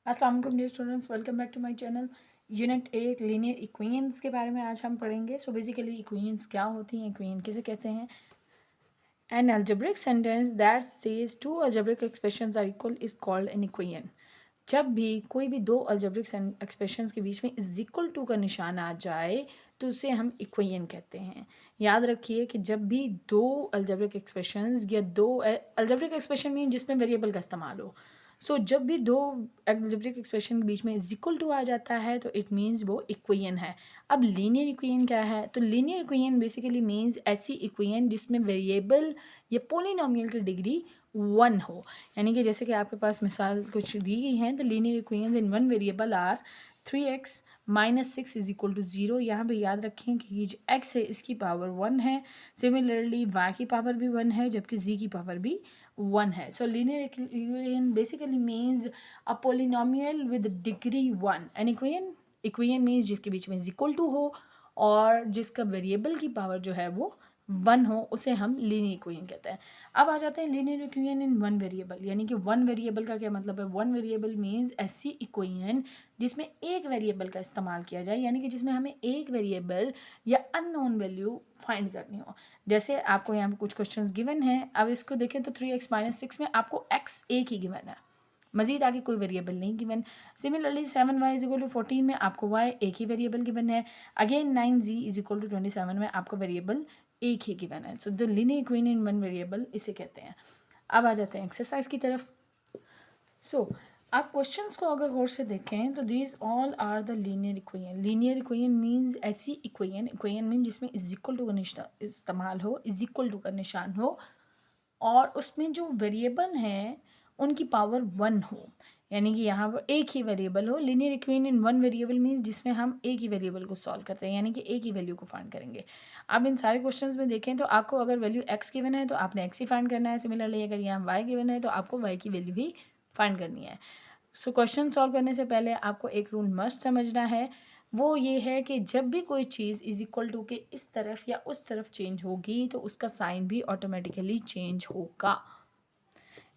अस्सलाम वालेकुम dear students, welcome back to my channel. Unit 8 linear equations के बारे में आज हम पढ़ेंगे। सो बेसिकली इक्वेशंस क्या होती हैं, इक्वेशन किसे कहते हैं। An algebraic sentence that says two algebraic expressions are equal is called an equation. जब भी कोई भी दो अलजेब्रिक एक्सप्रेशंस के बीच में इज इक्वल टू का निशान आ जाए तो उसे हम इक्वेशन कहते हैं। याद रखिए कि जब भी दो अलजेब्रिक एक्सप्रेशंस या दो अलजेब्रिक एक्सप्रेशन मीन जिसमें वेरिएबल का इस्तेमाल हो, जब भी दो अलजेब्रिक एक्सप्रेशन के बीच में इज इक्वल टू आ जाता है तो इट मीन्स वो इक्वेशन है। अब लीनियर इक्वेशन क्या है? तो लीनियर इक्वेशन बेसिकली मीन्स ऐसी इक्वेशन जिसमें वेरिएबल या पोलिनोमियल की डिग्री 1 हो। यानी कि जैसे कि आपके पास मिसाल कुछ दी गई हैं, तो linear equations in one variable are 3x minus 6 is equal to 0। यहाँ पे याद रखें कि ये जो x है इसकी पावर 1 है, सिमिलरली y की पावर भी 1 है, जबकि z की पावर भी 1 है। सो linear equation basically means a polynomial with degree 1। An equation means जिसके बीच में इज इक्वल टू हो और जिसका वेरिएबल की पावर जो है वो 1 हो, उसे हम लीनियर इक्वेशन कहते हैं। अब आ जाते हैं linear equation in one variable. यानी कि वन वेरिएबल का क्या मतलब है? वन वेरिएबल मीन्स ऐसी इक्वेशन जिसमें एक वेरिएबल का इस्तेमाल किया जाए, यानी कि जिसमें हमें एक वेरिएबल या अननोन वैल्यू फाइंड करनी हो। जैसे आपको यहाँ पे कुछ क्वेश्चंस गिवन हैं, अब इसको देखें तो 3x माइनस 6 में आपको x एक ही गिवन है, मजीद आगे कोई वेरिएबल नहीं given. Similarly 7y is equal to 14 में आपको y एक ही वेरिएबल गिवन है। Again 9z is equal to 27 में आपको वेरिएबल एक ही गिवन है। So the linear equation in one variable इसे कहते हैं। अब आ जाते हैं एक्सरसाइज की तरफ। आप क्वेश्चंस को अगर गौर से देखें तो these all are the linear equation. Linear equation means ऐसी इक्वेशन मीन जिसमें इज इक्वल टू का इस्तेमाल हो, इज इक्वल टू का निशान हो और उसमें जो वेरिएबल हैं उनकी पावर 1 हो, यानी कि यहाँ पर एक ही वेरिएबल हो। Linear equation in one variable means जिसमें हम एक ही वेरिएबल को सॉल्व करते हैं, यानी कि एक ही वैल्यू को फाइंड करेंगे। आप इन सारे क्वेश्चंस में देखें तो आपको अगर वैल्यू x गिवन है तो आपने x ही फाइंड करना है। सिमिलरली अगर यहाँ y गिवन है तो आपको y की वैल्यू भी फाइंड करनी है। सो क्वेश्चन सॉल्व करने से पहले आपको एक रूल मस्ट समझना है, वो ये है कि जब भी कोई चीज़ इज इक्वल टू के इस तरफ या उस तरफ चेंज होगी तो उसका साइन भी ऑटोमेटिकली चेंज होगा।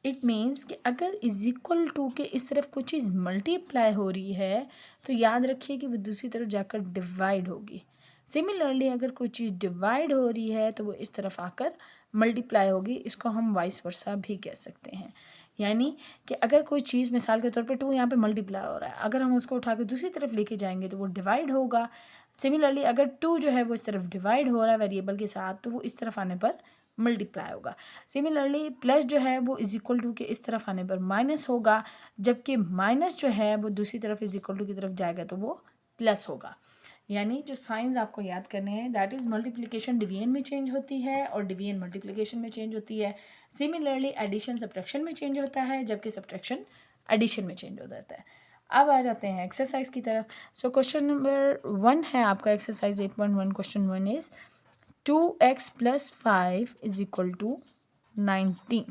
इट मीन्स कि अगर इज इक्वल टू के इस तरफ कोई चीज़ मल्टीप्लाई हो रही है तो याद रखिए कि वो दूसरी तरफ जाकर डिवाइड होगी। सिमिलरली अगर कोई चीज़ डिवाइड हो रही है तो वो इस तरफ आकर मल्टीप्लाई होगी। इसको हम वाइस वर्सा भी कह सकते हैं। यानी कि अगर कोई चीज़ मिसाल के तौर पे 2 यहाँ पे मल्टीप्लाई हो रहा है, अगर हम उसको उठा के दूसरी तरफ लेके जाएंगे तो वो डिवाइड होगा। सिमिलरली अगर 2 जो है वो इस तरफ डिवाइड हो रहा है वेरिएबल के साथ तो वो इस तरफ आने पर मल्टीप्लाई होगा। सिमिलरली प्लस जो है वो इज इक्वल टू के इस तरफ आने पर माइनस होगा, जबकि माइनस जो है वो दूसरी तरफ इज इक्वल टू की तरफ जाएगा तो वो प्लस होगा। यानी जो साइंस आपको याद करने हैं दैट इज़ मल्टीप्लिकेशन डिवीजन में चेंज होती है और डिवीजन मल्टीप्लिकेशन में चेंज होती है। सिमिलरली एडिशन सब्ट्रैक्शन में चेंज होता है, जबकि सब्ट्रैक्शन एडिशन में चेंज हो जाता है। अब आ जाते हैं एक्सरसाइज की तरफ। सो क्वेश्चन नंबर 1 है आपका exercise 8.1। Question 1 is 2x plus 5 is equal to 19।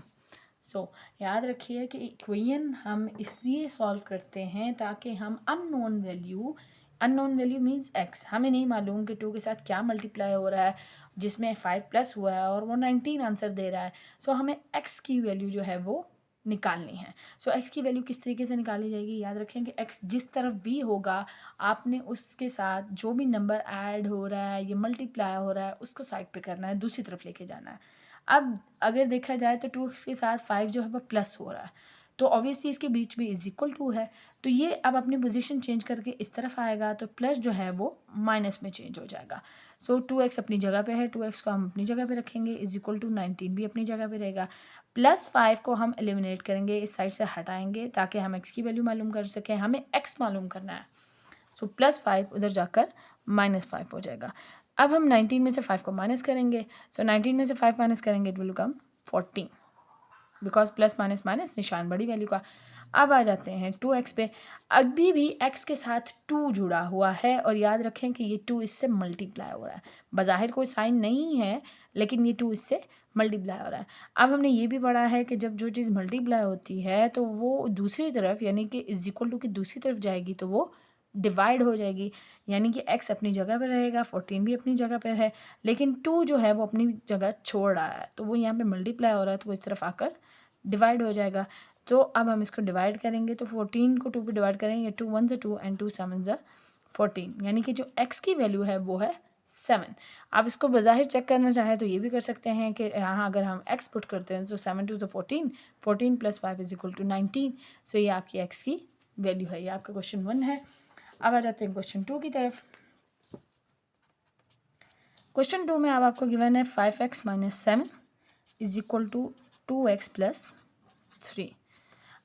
याद रखिए कि इक्वेशन हम इसलिए सॉल्व करते हैं ताकि हम अननोन वैल्यू मीन्स x, हमें नहीं मालूम कि 2 के साथ क्या मल्टीप्लाई हो रहा है जिसमें 5 प्लस हुआ है और वो 19 आंसर दे रहा है। हमें x की वैल्यू जो है वो निकालनी है। x की वैल्यू किस तरीके से निकाली जाएगी? याद रखें कि x जिस तरफ भी होगा आपने उसके साथ जो भी नंबर ऐड हो रहा है या मल्टीप्लाई हो रहा है उसको साइड पे करना है, दूसरी तरफ लेके जाना है। अब अगर देखा जाए तो 2x के साथ 5 जो है वो प्लस हो रहा है तो ऑब्वियसली इसके बीच में इज इक्वल टू है, तो ये अब अपनी पोजीशन चेंज करके इस तरफ आएगा तो प्लस जो है वो माइनस में चेंज हो जाएगा। 2x अपनी जगह पे है, 2x को हम अपनी जगह पे रखेंगे, इज इक्वल टू 19 भी अपनी जगह पे रहेगा। प्लस 5 को हम एलिमिनेट करेंगे, इस साइड से हटाएंगे ताकि हम x की वैल्यू मालूम कर सकें। हमें x मालूम करना है, प्लस 5 उधर जाकर -5 हो जाएगा। अब हम 19 में से 5 को माइनस करेंगे, 19 में से 5 माइनस करेंगे it will come 14, because plus minus minus निशान बड़ी वैल्यू का। अब आ जाते हैं 2x पे। अभी भी x के साथ 2 जुड़ा हुआ है और याद रखें कि ये 2 इससे मल्टीप्लाई हो रहा है। बज़ाहिर कोई साइन नहीं है लेकिन ये 2 इससे मल्टीप्लाई हो रहा है। अब हमने ये भी पढ़ा है कि जब जो चीज़ मल्टीप्लाई होती है तो वो दूसरी तरफ यानी कि इज इक्वल टू की दूसरी तरफ जाएगी तो वो डिवाइड हो जाएगी। यानी कि x अपनी जगह पर रहेगा, 14 भी अपनी जगह पर है, लेकिन 2 जो है वो अपनी जगह छोड़ रहा है तो वो यहाँ पे मल्टीप्लाई हो रहा है तो वो इस तरफ आकर डिवाइड हो जाएगा। तो अब हम इसको डिवाइड करेंगे, तो 14 को 2 पे डिवाइड करेंगे, 2 1 2 एंड 2 7 14, यानी कि जो x की वैल्यू है वो है 7। आप इसको बज़ाहिर चेक करना चाहें तो ये भी कर सकते हैं कि यहाँ अगर हम x पुट करते हैं तो 7 2 14, 14 + 5 = 19। सो ये आपकी x की वैल्यू है। ये आपका क्वेश्चन 1 है। अब आ जाते हैं क्वेश्चन 2 की तरफ। क्वेश्चन 2 में अब आपको गिवन है 5x - 7 = 2x + 3।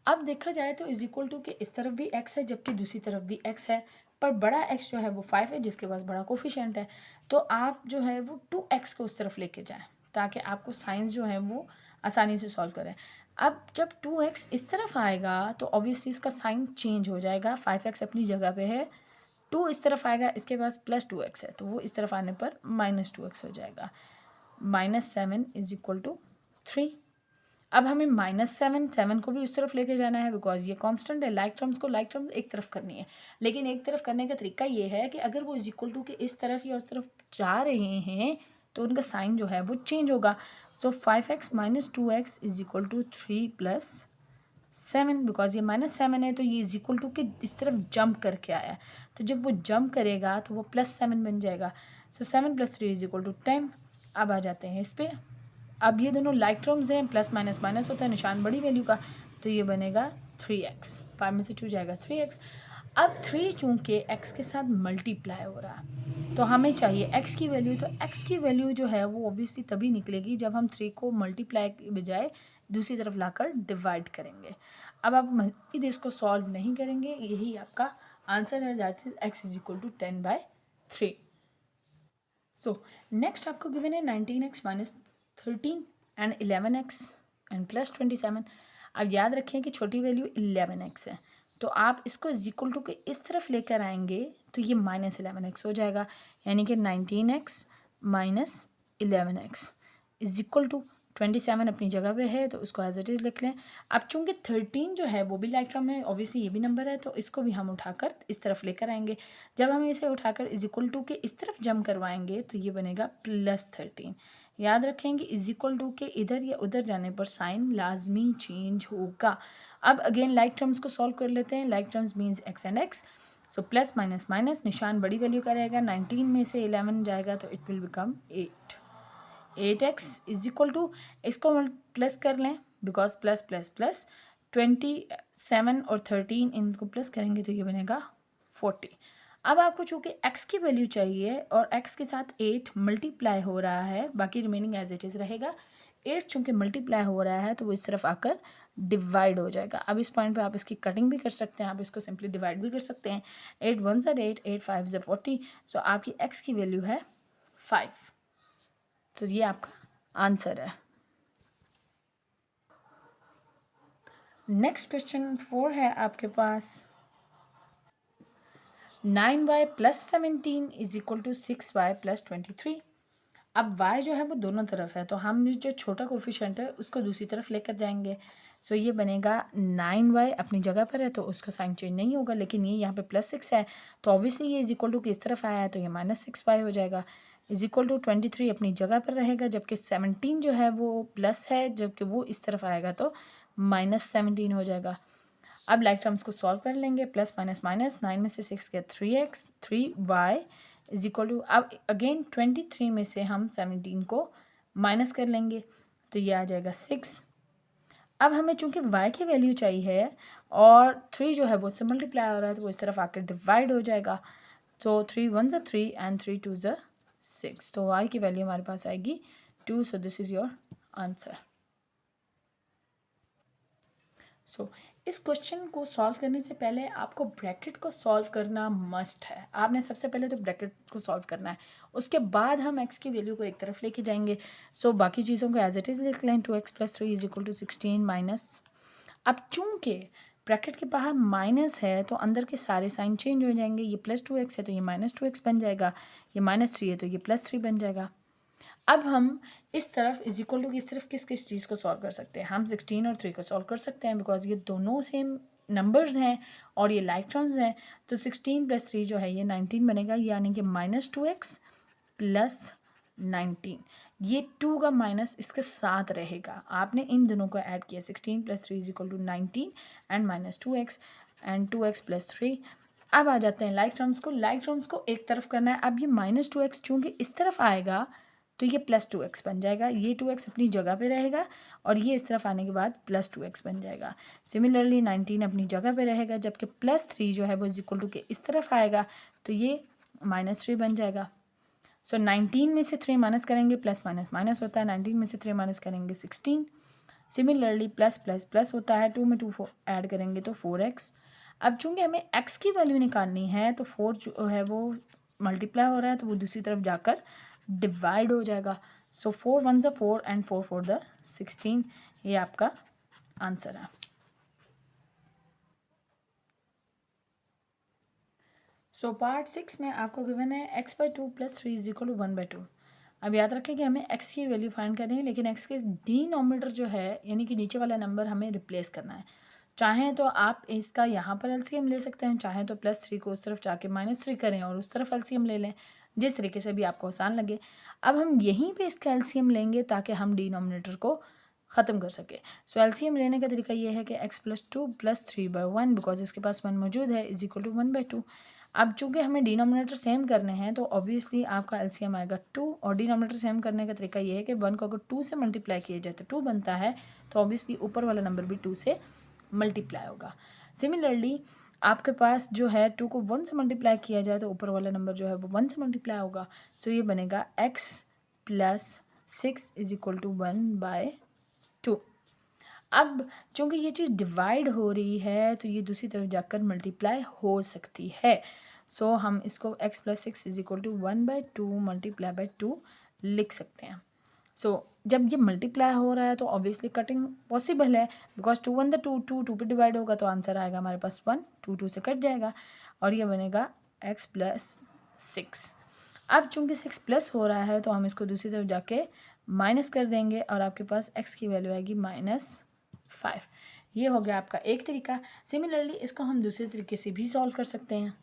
अब देखा जाए तो इज इक्वल टू के इस तरफ भी x है जबकि दूसरी तरफ भी x है, पर बड़ा x जो है वो 5 है जिसके पास बड़ा कोफिशिएंट है। तो आप जो है वो 2x को उस तरफ लेके जाएं ताकि आपको साइंस जो है वो आसानी से सॉल्व करें। अब जब 2x इस तरफ आएगा तो ऑब्वियसली इसका साइन चेंज हो जाएगा। 5x अपनी जगह पे है, 2 इस तरफ आएगा, इसके पास +2x है तो वो इस तरफ आने पर -2x हो जाएगा। -7 = 3। अब हमें -7 को भी उस तरफ लेके जाना है बिकॉज ये कांस्टेंट है। लाइक टर्म्स को लाइक टर्म्स एक तरफ करनी है, लेकिन एक तरफ करने का तरीका ये है कि अगर वो इज इक्वल टू के इस तरफ या उस तरफ जा रहे हैं तो उनका साइन जो है वो चेंज होगा। सो 5x - 2x = 3 + 7, बिकॉज ये -7 है तो ये इज इक्वल टू के इस तरफ जंप करके आया, तो जब वो जंप करेगा तो वो +7 बन जाएगा। सो 7 + 3 = 10। अब आ जाते हैं इस पर। अब ये दोनों लाइक टर्म्स हैं, प्लस माइनस माइनस होता है निशान बड़ी वैल्यू का, तो ये बनेगा 3x। 5 में से 2 जाएगा 3x। अब 3 चूँकि x के साथ मल्टीप्लाई हो रहा है तो हमें चाहिए x की वैल्यू। तो x की वैल्यू जो है वो ऑब्वियसली तभी निकलेगी जब हम 3 को मल्टीप्लाई के बजाय दूसरी तरफ लाकर डिवाइड करेंगे। अब आप मज़ीद इसको सॉल्व नहीं करेंगे, यही आपका आंसर है, that is x = 10/3। So next आपको गिवन है 19x - 13 एंड 11x एंड +27। अब याद रखें कि छोटी वैल्यू 11x है, तो आप इसको इक्वल टू के इस तरफ लेकर आएंगे तो ये -11x हो जाएगा, यानी कि 19x - 11x = 27 अपनी जगह पे है तो उसको एज इट इज़ लिख लें। अब चूँकि 13 जो है वो भी लाइक टर्म है, ऑब्वियसली ये भी नंबर है, तो इसको भी हम उठाकर इस तरफ लेकर आएंगे। जब हम इसे उठाकर इक्वल टू के इस तरफ जम करवाएंगे तो ये बनेगा +13। याद रखेंगे इक्वल टू के इधर या उधर जाने पर साइन लाजमी चेंज होगा। अब अगेन लाइक टर्म्स को सॉल्व कर लेते हैं। Like terms means x and x, so plus minus minus, निशान बड़ी वैल्यू का रहेगा। 19 में से 11 जाएगा तो इट विल बिकम 8। 8x = इसको प्लस कर लें बिकॉज प्लस प्लस प्लस 27 और 13 इनको प्लस करेंगे तो ये बनेगा 40। अब आपको चूँकि x की वैल्यू चाहिए और x के साथ 8 मल्टीप्लाई हो रहा है, बाकी रिमेनिंग एज इट इज़ रहेगा। 8 चूँकि मल्टीप्लाई हो रहा है तो वो इस तरफ आकर डिवाइड हो जाएगा। अब इस पॉइंट पे आप इसकी कटिंग भी कर सकते हैं, आप इसको सिंपली डिवाइड भी कर सकते हैं। 8 1 8, 8 5 40, सो आपकी x की वैल्यू है 5। तो ये आपका आंसर है। नेक्स्ट क्वेश्चन 4 है आपके पास 9y + 17 = 6y + 23। अब y जो है वो दोनों तरफ है तो हम जो छोटा कोफिशिएंट है उसको दूसरी तरफ लेकर जाएंगे। सो ये बनेगा 9y अपनी जगह पर है तो उसका साइन चेंज नहीं होगा, लेकिन ये यहाँ पे +6 है तो ऑब्वियसली ये इक्वल टू किस तरफ आया है तो ये -6y हो जाएगा। इक्वल टू 23 अपनी जगह पर रहेगा, जबकि 17 जो है वो प्लस है, जबकि वो इस तरफ आएगा तो -17 हो जाएगा। अब लाइक टर्म्स को सॉल्व कर लेंगे। प्लस माइनस माइनस, 9 में से 6 गया 3x, 3y = अब अगेन 23 में से हम 17 को माइनस कर लेंगे तो ये आ जाएगा 6। अब हमें चूंकि y की वैल्यू चाहिए और 3 जो है वो उससे मल्टीप्लाई हो रहा है तो वो इस तरफ आकर डिवाइड हो जाएगा। तो 3 1 3 एंड 3 2 6, तो y की वैल्यू हमारे पास आएगी 2। So this is your answer. So इस क्वेश्चन को सॉल्व करने से पहले आपको ब्रैकेट को सॉल्व करना मस्ट है। आपने सबसे पहले तो ब्रैकेट को सॉल्व करना है, उसके बाद हम x की वैल्यू को एक तरफ लेके जाएंगे। सो बाकी चीज़ों को एज इट इज़ लिख लें। 2x + 3 = 16 minus. अब चूंकि ब्रैकेट के बाहर माइनस है तो अंदर के सारे साइन चेंज हो जाएंगे। ये +2x है तो ये -2x बन जाएगा, ये -3 है तो ये +3 बन जाएगा। अब हम इस तरफ इक्वल टू इस तरफ किस किस चीज़ को सॉल्व कर सकते हैं। हम 16 और 3 को सॉल्व कर सकते हैं बिकॉज ये दोनों सेम नंबर्स हैं और ये लाइक टर्म्स हैं। तो 16 + 3 जो है ये 19 बनेगा, यानी कि -2x + 19। ये 2 का माइनस इसके साथ रहेगा, आपने इन दोनों को ऐड किया। 16 + 3 = 19 एंड -2x एंड 2x + 3। अब आ जाते हैं लाइक टर्म्स को। लाइक टर्म्स को एक तरफ करना है। अब ये -2x चूँकि इस तरफ आएगा तो ये +2x बन जाएगा। ये 2x अपनी जगह पे रहेगा और ये इस तरफ आने के बाद +2x बन जाएगा। सिमिलरली 19 अपनी जगह पे रहेगा, जबकि +3 जो है वो = के इस तरफ आएगा तो ये -3 बन जाएगा। सो 19 में से 3 माइनस करेंगे, प्लस माइनस माइनस होता है। 19 में से 3 माइनस करेंगे 16। सिमिलरली प्लस प्लस प्लस होता है, 2 में 2 ऐड करेंगे तो 4x। अब चूंकि हमें x की वैल्यू निकालनी है तो 4 जो है वो मल्टीप्लाई हो रहा है तो वो दूसरी तरफ जाकर डिवाइड हो जाएगा। सो 4 1 ज़ा 4 एंड 4 4 ज़ा 16। ये आपका आंसर है। सो पार्ट 6 में आपको गिवन है x/2 + 3 = 1/2। अब याद रखें कि हमें x की वैल्यू फाइंड करनी है, लेकिन x के डिनोमिनेटर जो है यानी कि नीचे वाला नंबर हमें रिप्लेस करना है। चाहें तो आप इसका यहाँ पर एलसीएम ले सकते हैं, चाहें तो +3 को उस तरफ जाके -3 करें और उस तरफ एलसीएम ले लें, जिस तरीके से भी आपको आसान लगे। अब हम यहीं पे इसका एलसीएम लेंगे ताकि हम डिनोमिनेटर को ख़त्म कर सके। सो एलसीएम लेने का तरीका ये है कि x+2 + 3/1 बिकॉज इसके पास 1 मौजूद है = 1/2। अब चूंकि हमें डिनोमिनेटर सेम करने हैं तो ऑब्वियसली आपका एलसीएम आएगा 2, और डिनोमिनेटर सेम करने का तरीका ये है कि 1 को अगर 2 से मल्टीप्लाई किया जाए तो 2 बनता है, तो ऑब्वियसली ऊपर वाला नंबर भी 2 से मल्टीप्लाई होगा। सिमिलरली आपके पास जो है 2 को 1 से मल्टीप्लाई किया जाए तो ऊपर वाला नंबर जो है वो 1 से मल्टीप्लाई होगा। सो ये बनेगा x + 6 = 1/2। अब चूंकि ये चीज़ डिवाइड हो रही है तो ये दूसरी तरफ जाकर मल्टीप्लाई हो सकती है। सो हम इसको x + 6 = 1/2 × 2 लिख सकते हैं। सो जब ये मल्टीप्लाई हो रहा है तो ऑब्वियसली कटिंग पॉसिबल है, बिकॉज 2 1 2 2 2 पे डिवाइड होगा तो आंसर आएगा हमारे पास 1, 2 2 से कट जाएगा और ये बनेगा x + 6। अब चूंकि 6 प्लस हो रहा है तो हम इसको दूसरी तरफ जाके माइनस कर देंगे और आपके पास x की वैल्यू आएगी -5। ये हो गया आपका एक तरीका। सिमिलरली इसको हम दूसरे तरीके से भी सॉल्व कर सकते हैं।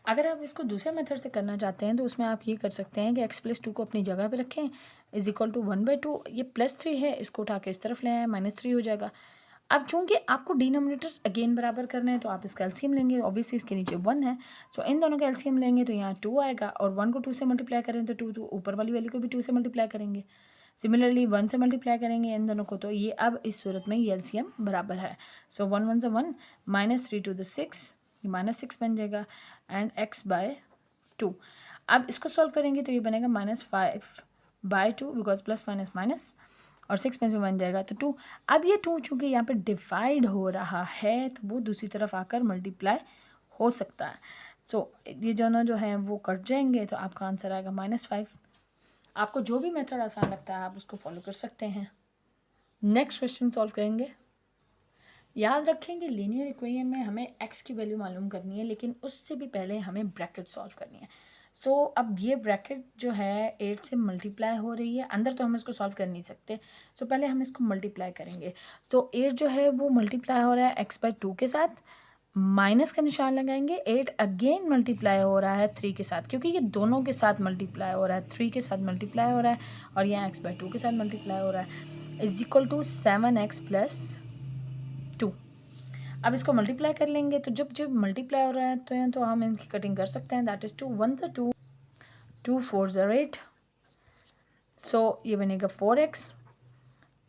अगर आप इसको दूसरे मेथड से करना चाहते हैं तो उसमें आप ये कर सकते हैं कि x + 2 को अपनी जगह पे रखें = 1/2। ये +3 है, इसको उठा के इस तरफ ले आए, -3 हो जाएगा। अब चूंकि आपको डिनोमिनेटर्स अगेन बराबर करने हैं तो आप इसका एलसीएम लेंगे, ऑब्वियसली इसके नीचे 1 है, सो इन दोनों का एलसीएम लेंगे तो यहाँ 2 आएगा, और 1 को 2 से मल्टीप्लाई करें तो 2 ऊपर वाली वैल्यू को भी 2 से मल्टीप्लाई करेंगे। सिमिलरली 1 से मल्टीप्लाई करेंगे इन दोनों को तो ये अब इस सूरत में ये एलसीएम बराबर है। सो 1 1 = 1, -3 to the 6, ये -6 बन जाएगा एंड x/2। अब इसको सॉल्व करेंगे तो ये बनेगा -5/2 बिकॉज प्लस माइनस माइनस, और 6 में से बन जाएगा तो 2। अब ये 2 चूँकि यहाँ पे डिवाइड हो रहा है तो वो दूसरी तरफ आकर मल्टीप्लाई हो सकता है। सो ये दोनों जो हैं वो कट जाएंगे तो आपका आंसर आएगा -5। आपको जो भी मेथड आसान लगता है आप उसको फॉलो कर सकते हैं। नेक्स्ट क्वेश्चन सॉल्व करेंगे। याद रखेंगे लीनियर इक्वेशन में हमें x की वैल्यू मालूम करनी है, लेकिन उससे भी पहले हमें ब्रैकेट सॉल्व करनी है। सो अब ये ब्रैकेट जो है 8 से मल्टीप्लाई हो रही है, अंदर तो हम इसको सॉल्व कर नहीं सकते, सो पहले हम इसको मल्टीप्लाई करेंगे। सो 8 जो है वो मल्टीप्लाई हो रहा है x/2 के साथ, माइनस का निशान लगाएंगे। 8 अगेन मल्टीप्लाई हो रहा है 3 के साथ, क्योंकि ये दोनों के साथ मल्टीप्लाई हो रहा है, 3 के साथ मल्टीप्लाई हो रहा है और यहाँ x/2 के साथ मल्टीप्लाई हो रहा है = 7x + 2। अब इसको मल्टीप्लाई कर लेंगे तो जब जब मल्टीप्लाई हो रहा है तो हम इनकी कटिंग कर सकते हैं। दैट इज़ 2 1 = 2, 2 4 = 8, सो ये बनेगा 4x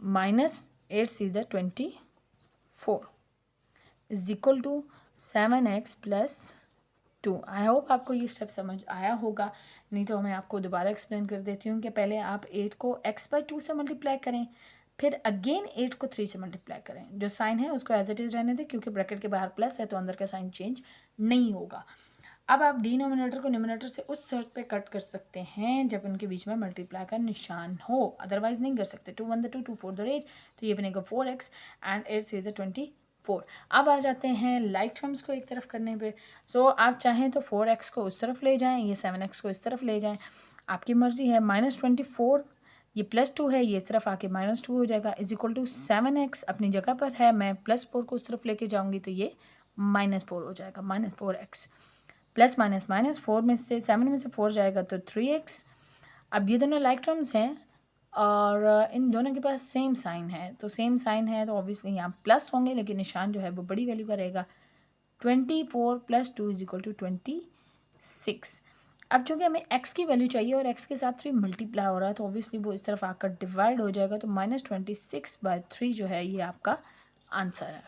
-8 6 = 24 = 7x + 2। आई होप आपको ये स्टेप समझ आया होगा, नहीं तो मैं आपको दोबारा एक्सप्लेन कर देती हूँ कि पहले आप 8 को x/2 से मल्टीप्लाई करें, फिर अगेन 8 को 3 से मल्टीप्लाई करें। जो साइन है उसको एज इट इज़ रहने दें, क्योंकि ब्रैकेट के बाहर प्लस है तो अंदर का साइन चेंज नहीं होगा। अब आप डिनोमिनेटर को न्यूमरेटर से उस शर्त पे कट कर सकते हैं जब उनके बीच में मल्टीप्लाई का निशान हो, अदरवाइज नहीं कर सकते। 2 1 = 2, 2 4 = 8, तो ये बनेगा 4x एंड 8 3 = 24। अब आ जाते हैं लाइक टर्म्स को एक तरफ करने पे। सो आप चाहें तो 4x को उस तरफ ले जाएं, ये 7x को इस तरफ ले जाएं, आपकी मर्ज़ी है। -24 ये +2 है, ये इस तरफ आके -2 हो जाएगा = 7x अपनी जगह पर है, मैं +4 को उस तरफ लेके जाऊंगी तो ये -4 हो जाएगा, -4x। प्लस माइनस माइनस 4 में से 7 में से 4 जाएगा तो 3x, अब ये दोनों लाइक टर्म्स हैं और इन दोनों के पास सेम साइन है, तो सेम साइन है तो ऑब्वियसली यहाँ प्लस होंगे, लेकिन निशान जो है वो बड़ी वैल्यू का रहेगा। 24 + 2 = 26। अब चूँकि हमें x की वैल्यू चाहिए और x के साथ 3 मल्टीप्लाई हो रहा है, तो ऑब्वियसली वो इस तरफ आकर डिवाइड हो जाएगा, तो -26/3 जो है ये आपका आंसर है।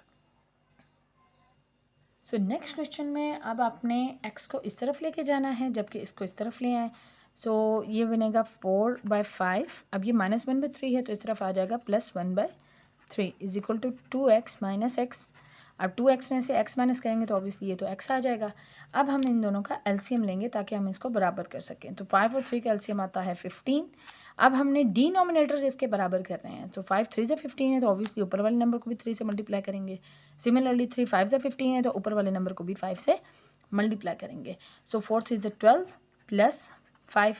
सो नेक्स्ट क्वेश्चन में अब आपने x को इस तरफ लेके जाना है, जबकि इसको इस तरफ ले आए। सो ये बनेगा 4/5। अब ये -1/3 है तो इस तरफ आ जाएगा +1/3 = 2x - x। अब 2x में से x माइनस करेंगे तो ऑब्वियसली ये तो x आ जाएगा। अब हम इन दोनों का एलसीएम लेंगे ताकि हम इसको बराबर कर सकें। तो 5 और 3 का एलसीएम आता है 15। अब हमने डिनोमिनेटर्स इसके बराबर कर रहे हैं, तो 5 3 से 15 है तो ऑब्वियसली ऊपर वाले नंबर को भी 3 से मल्टीप्लाई करेंगे। सिमिलरली 3 5 से 15 है तो ऊपर वाले नंबर को भी 5 से मल्टीप्लाई करेंगे। सो 4 3 12 + 5,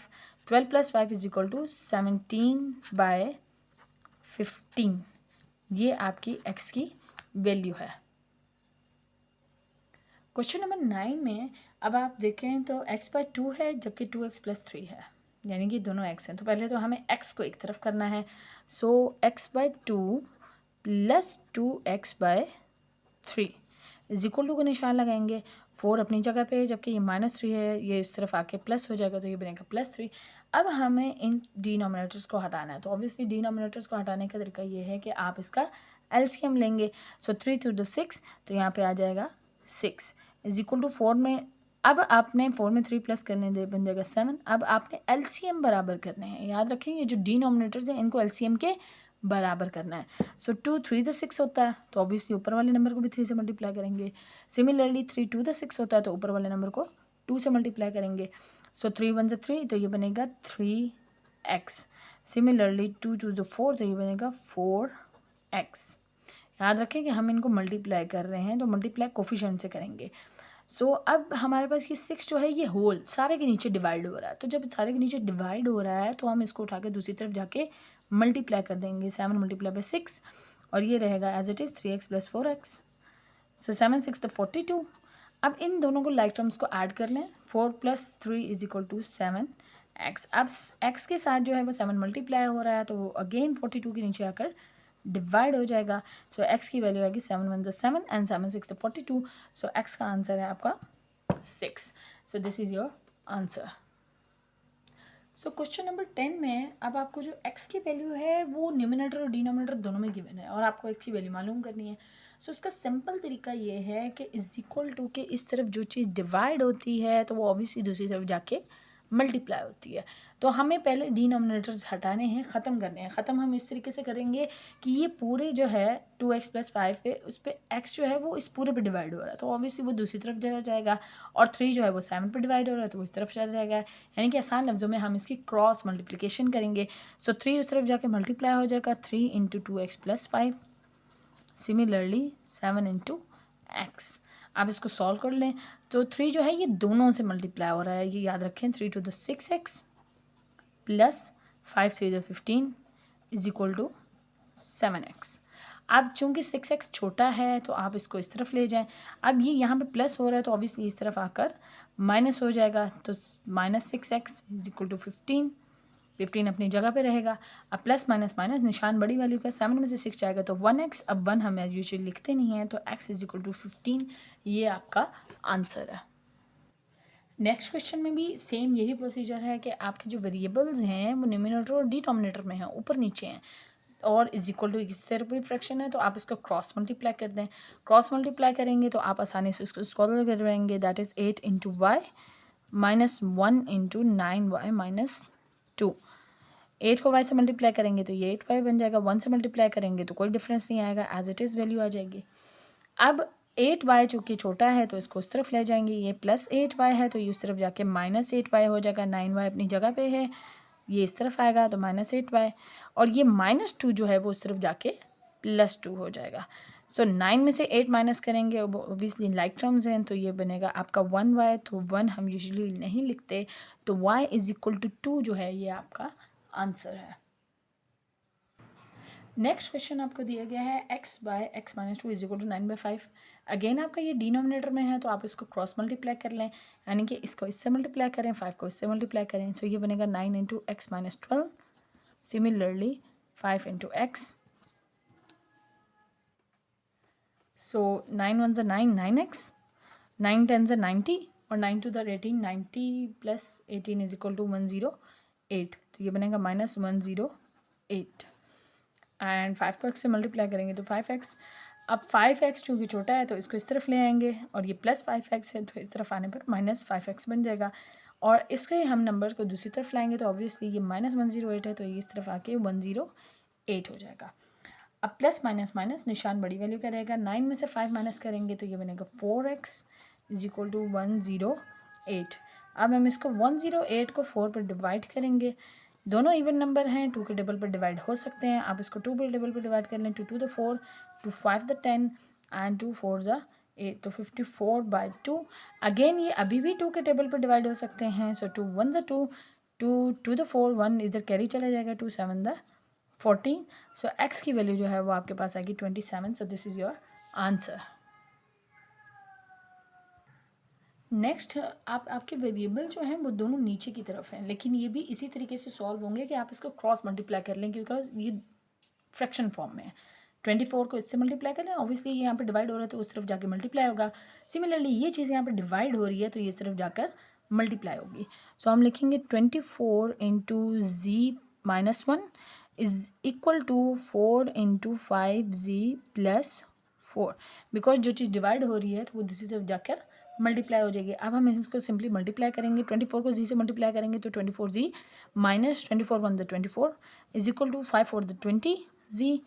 12 + 5 = 17/15। ये आपकी x की वैल्यू है। क्वेश्चन नंबर 9 में अब आप देखें तो x/2 है, जबकि 2x + 3 है, यानी कि दोनों x हैं। तो पहले तो हमें x को एक तरफ करना है। सो x/2 + 2x/3 = को निशान लगाएंगे। 4 अपनी जगह पे है, जबकि ये -3 है, ये इस तरफ आके प्लस हो जाएगा, तो ये बनेगा +3। अब हमें इन डिनोमिनेटर्स को हटाना है, तो ऑब्वियसली डिनोमिनेटर्स को हटाने का तरीका ये है कि आप इसका एलसीएम लेंगे। सो 3 × 6, तो यहाँ पे आ जाएगा 6 = 4 में। अब आपने 4 में 3 प्लस करने दे बन जाएगा 7। अब आपने एलसीएम बराबर करने हैं। याद रखें ये जो डिनोमिनेटर्स हैं इनको एलसीएम के बराबर करना है। सो 2 3 × 6 होता है, तो ऑब्वियसली ऊपर वाले नंबर को भी 3 से मल्टीप्लाई करेंगे। सिमिलरली 3 2 × 6 होता है, तो ऊपर वाले नंबर को 2 से मल्टीप्लाई करेंगे। सो 3 1 × 3, तो ये बनेगा 3x। सिमिलरली 2 2 × 4, तो ये बनेगा 4x। याद रखें कि हम इनको मल्टीप्लाई कर रहे हैं, तो मल्टीप्लाई कोफिशिएंट से करेंगे। सो अब हमारे पास ये 6 जो है ये होल सारे के नीचे डिवाइड हो रहा है, तो जब सारे के नीचे डिवाइड हो रहा है तो हम इसको उठा के दूसरी तरफ जाके मल्टीप्लाई कर देंगे। 7 × 6 और ये रहेगा as it is 3x + 4x। सो 7 6 = 42। अब इन दोनों को लाइक टर्म्स को ऐड कर लें। 4 + 3 = 7x। अब x के साथ जो है वो 7 मल्टीप्लाई हो रहा है, तो वो अगेन 42 के नीचे आकर डिवाइड हो जाएगा। सो x की वैल्यू आएगी 7 1 = 7 एंड 7 6 = 42। सो x का आंसर है आपका 6। सो this is your answer. So question number 10 में अब आपको जो x की वैल्यू है वो न्यूमिनेटर और डिनोमिनेटर दोनों में गिवन है और आपको x की वैल्यू मालूम करनी है। सो उसका सिंपल तरीका ये है कि = के इस तरफ जो चीज़ डिवाइड होती है तो वो ऑब्वियसली दूसरी तरफ जाके मल्टीप्लाई होती है। तो हमें पहले डिनोमिनेटर्स हटाने हैं, ख़त्म करने हैं। ख़त्म हम इस तरीके से करेंगे कि ये पूरे जो है 2x + 5 पे उस पर x जो है वो इस पूरे पे डिवाइड हो रहा है, तो ऑब्वियसली वो दूसरी तरफ चला जाएगा। और 3 जो है वो 7 पे डिवाइड हो रहा है, तो वो इस तरफ चला जाएगा। यानी कि आसान लफ्ज़ों में हम इसकी क्रॉस मल्टीप्लिकेशन करेंगे। सो 3 उस तरफ जाके मल्टीप्लाई हो जाएगा 3 × 2x + 5। Similarly 7 × x। आप इसको सॉल्व कर लें तो 3 जो है ये दोनों से मल्टीप्लाई हो रहा है, ये याद रखें। 3 × 6x + 5 3 × 15 = 7x। अब चूँकि 6x छोटा है तो आप इसको इस तरफ ले जाएं। अब ये यहाँ पे प्लस हो रहा है तो ऑब्वियसली इस तरफ आकर माइनस हो जाएगा, तो -6x = 15। 15 अपनी जगह पे रहेगा। अब प्लस माइनस माइनस निशान बड़ी वैल्यू का 7 में से 6 जाएगा तो 1x। अब 1 हम एज यूजुअल लिखते नहीं हैं, तो x = 15 ये आपका आंसर है। नेक्स्ट क्वेश्चन में भी सेम यही प्रोसीजर है कि आपके जो वेरिएबल्स हैं वो न्यूमिनेटर और डिनोमिनेटर में हैं, ऊपर नीचे हैं और = इस तरफ भी फ्रैक्शन है, तो आप इसको क्रॉस मल्टीप्लाई कर दें। क्रॉस मल्टीप्लाई करेंगे तो आप आसानी से इसको सॉल्व कर पाएंगे। That is 8 × y - 1 × 9y - 2। 8 को y से मल्टीप्लाई करेंगे तो ये 8y बन जाएगा। 1 से मल्टीप्लाई करेंगे तो कोई डिफरेंस नहीं आएगा, एज इट इज़ वैल्यू आ जाएगी। अब 8y चूँकि छोटा है तो इसको उस तरफ ले जाएंगे। ये +8y है तो ये उस तरफ जाके -8y हो जाएगा। 9y अपनी जगह पे है, ये इस तरफ आएगा तो -8y। और ये -2 जो है वो उस तरफ जाके +2 हो जाएगा। सो 9 में से 8 माइनस करेंगे, ओबियसली लाइक टर्म्स हैं, तो ये बनेगा आपका 1y। तो 1 हम यूजुअली नहीं लिखते, तो y = 2 जो है ये आपका आंसर है। नेक्स्ट क्वेश्चन आपको दिया गया है x by X minus 2 is equal to 9/5। Again आपका ये डिनोमिनेटर में है तो आप इसको क्रॉस मल्टीप्लाई कर लें, यानी कि इसको इससे मल्टीप्लाई करें, 5 को इससे मल्टीप्लाई करें, सो ये बनेगा 9 into X minus 12। Similarly 5 into X, so 9 1 9 9x, 9 10 90 और 9 2 18, 90 प्लस 18 इज इक्वल टू 108, तो ये बनेगा माइनस 108। एंड 5 को एक्स से मल्टीप्लाई करेंगे तो 5x। अब 5x चूँकि छोटा है तो इसको इस तरफ ले आएंगे और ये प्लस 5x है तो इस तरफ आने पर माइनस 5x बन जाएगा, और इसके हम नंबर को दूसरी तरफ लाएंगे तो ऑब्वियसली ये माइनस 108 है तो ये इस तरफ आके 108 हो जाएगा। अब प्लस माइनस माइनस निशान बड़ी वैल्यू का रहेगा, 9 में से 5 माइनस करेंगे तो ये बनेगा 4x इज इक्वल टू 108। अब हम इसको 108 को 4 पर डिवाइड करेंगे, दोनों इवन नंबर हैं, 2 के टेबल पर डिवाइड हो सकते हैं, आप इसको 2 के टेबल पर डिवाइड कर लें, 2 2 द 4, 2 5 द 10 एंड 2 4 द 8, तो 54/2। अगेन ये अभी भी 2 के टेबल पर डिवाइड हो सकते हैं, सो 2 1 द 2, 2 2 द 4, 1 इधर कैरी चला जाएगा, 2 7 द 14, सो x की वैल्यू जो है वो आपके पास आएगी 27, सो this is your answer. Next आपके वेरिएबल जो हैं वो दोनों नीचे की तरफ हैं, लेकिन ये भी इसी तरीके से सॉल्व होंगे कि आप इसको क्रॉस मल्टीप्लाई कर लें, बिकॉज ये फ्रैक्शन फॉर्म में है। 24 को इससे मल्टीप्लाई करें, ऑब्वियसली यहाँ पे डिवाइड हो रहा है तो उस तरफ जाके मल्टीप्लाई होगा। सिमिलरली ये चीज़ यहाँ पे डिवाइड हो रही है तो ये इस तरफ जाकर मल्टीप्लाई होगी। सो हम लिखेंगे 24 into z minus 1 is equal to 4 into 5z plus 4, because जो चीज़ डिवाइड हो रही है तो वो दूसरी तरफ जाकर मल्टीप्लाई हो जाएगी। अब हम इसको सिंपली मल्टीप्लाई करेंगे, 24 को z से मल्टीप्लाई करेंगे तो 24z minus 24 1 the 24 is equal to 5 4 the 20z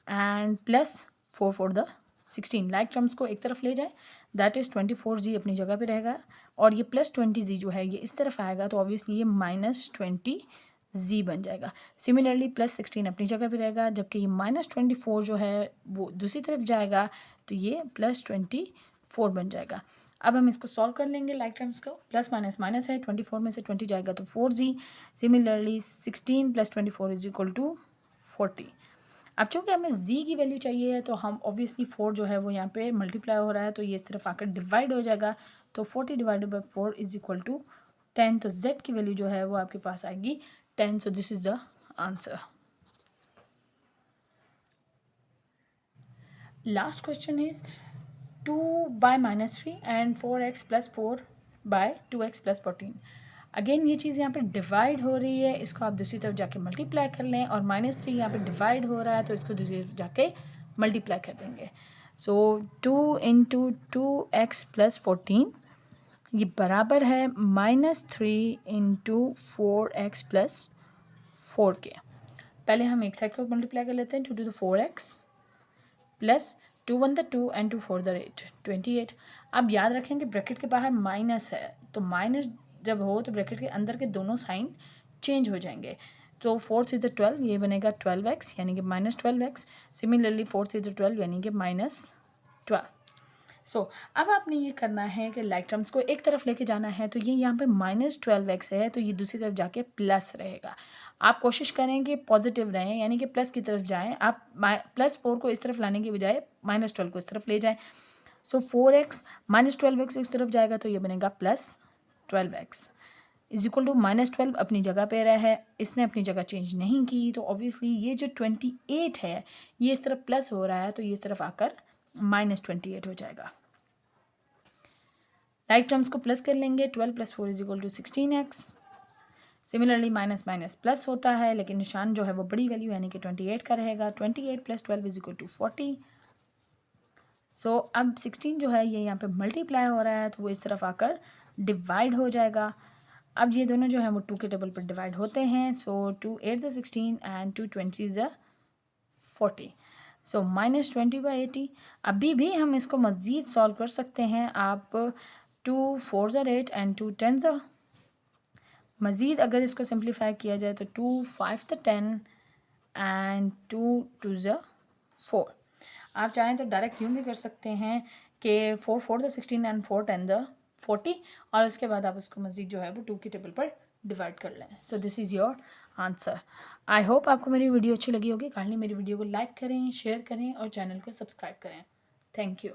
and plus 4 4 the 16। Like terms को एक तरफ ले जाए, दैट इज़ 24z अपनी जगह पे रहेगा, और ये प्लस 20z जो है ये इस तरफ आएगा तो ऑब्वियसली ये माइनस 20z बन जाएगा। सिमिलरली प्लस 16 अपनी जगह पे रहेगा, जबकि ये माइनस 24 जो है वो दूसरी तरफ जाएगा तो ये प्लस 24 बन जाएगा। अब हम इसको सॉल्व कर लेंगे लाइक टर्म्स को, प्लस माइनस माइनस है, 24 में से 20 जाएगा तो 4z। Similarly 16 plus 24 is equal to 40। अब चूँकि हमें z की वैल्यू चाहिए है तो हम ऑब्वियसली 4 जो है वो यहाँ पे मल्टीप्लाई हो रहा है तो ये इस तरफ आकर डिवाइड हो जाएगा, तो 40 divided by 4 is equal to 10, तो z की वैल्यू जो है वो आपके पास आएगी 10, so this is the answer. Last question is 2 by minus 3 and 4x plus 4 by 2x plus 14। Again ये चीज़ यहाँ पे डिवाइड हो रही है, इसको आप दूसरी तरफ जाके मल्टीप्लाई कर लें, और -3 यहाँ पे डिवाइड हो रहा है तो इसको दूसरी तरफ जाके मल्टीप्लाई कर देंगे। सो 2 इंटू 2x प्लस 14 ये बराबर है -3 इंटू 4x प्लस 4 के। पहले हम एक साइड को मल्टीप्लाई कर लेते हैं, 2 to the 4x plus 2 1 the 2 and 2 4 the 8, 28। अब याद रखें कि ब्रैकेट के बाहर माइनस है, तो माइनस जब हो तो ब्रैकेट के अंदर के दोनों साइन चेंज हो जाएंगे, तो 4 3 द 12 ये बनेगा 12x यानी कि माइनस 12x। सिमिलरली 4 3 द 12 यानी कि -12। सो अब आपने ये करना है कि लाइक टर्म्स को एक तरफ लेके जाना है, तो ये यहाँ पे -12x है तो ये दूसरी तरफ जाके प्लस रहेगा। आप कोशिश करें कि पॉजिटिव रहें, यानी कि प्लस की तरफ जाएं, आप +4 को इस तरफ लाने के बजाय -12 को इस तरफ ले जाएं। सो 4x -12x इस तरफ जाएगा तो ये बनेगा +12x इज इक्वल टू -12 अपनी जगह पे रहा है, इसने अपनी जगह चेंज नहीं की, तो ऑब्वियसली ये जो 28 है ये इस तरफ प्लस हो रहा है तो ये इस तरफ आकर -28 हो जाएगा। लाइक टर्म्स को प्लस कर लेंगे, 12 + 4 is equal to 16x। Similarly minus minus plus होता है, लेकिन निशान जो है वो बड़ी वैल्यू यानी कि 28 का रहेगा। 28 + 12 इज इक्वल टू 40। सो अब 16 जो है ये यहाँ पे मल्टीप्लाई हो रहा है तो वो इस तरफ आकर डिवाइड हो जाएगा। अब ये दोनों जो है वो 2 के टेबल पर डिवाइड होते हैं, सो 2 8 द 16 एंड 2 20 द 40, सो -20/80। अभी भी हम इसको मज़ीद सॉल्व कर सकते हैं, आप 2 4 ज़ 8 एंड 2 10 ज़। मज़ीद अगर इसको सिंप्लीफाई किया जाए तो 2 5 द 10 एंड 2 2 ज़ 4। आप चाहें तो डायरेक्ट यूँ भी कर सकते हैं कि 4 4 द 16 एंड 4 10 द 40, और उसके बाद आप उसको मज़ीद जो है वो 2 के टेबल पर डिवाइड कर लें। सो this is your answer. I hope आपको मेरी वीडियो अच्छी लगी होगी। काइंडली मेरी वीडियो को लाइक करें, शेयर करें और चैनल को सब्सक्राइब करें। Thank you.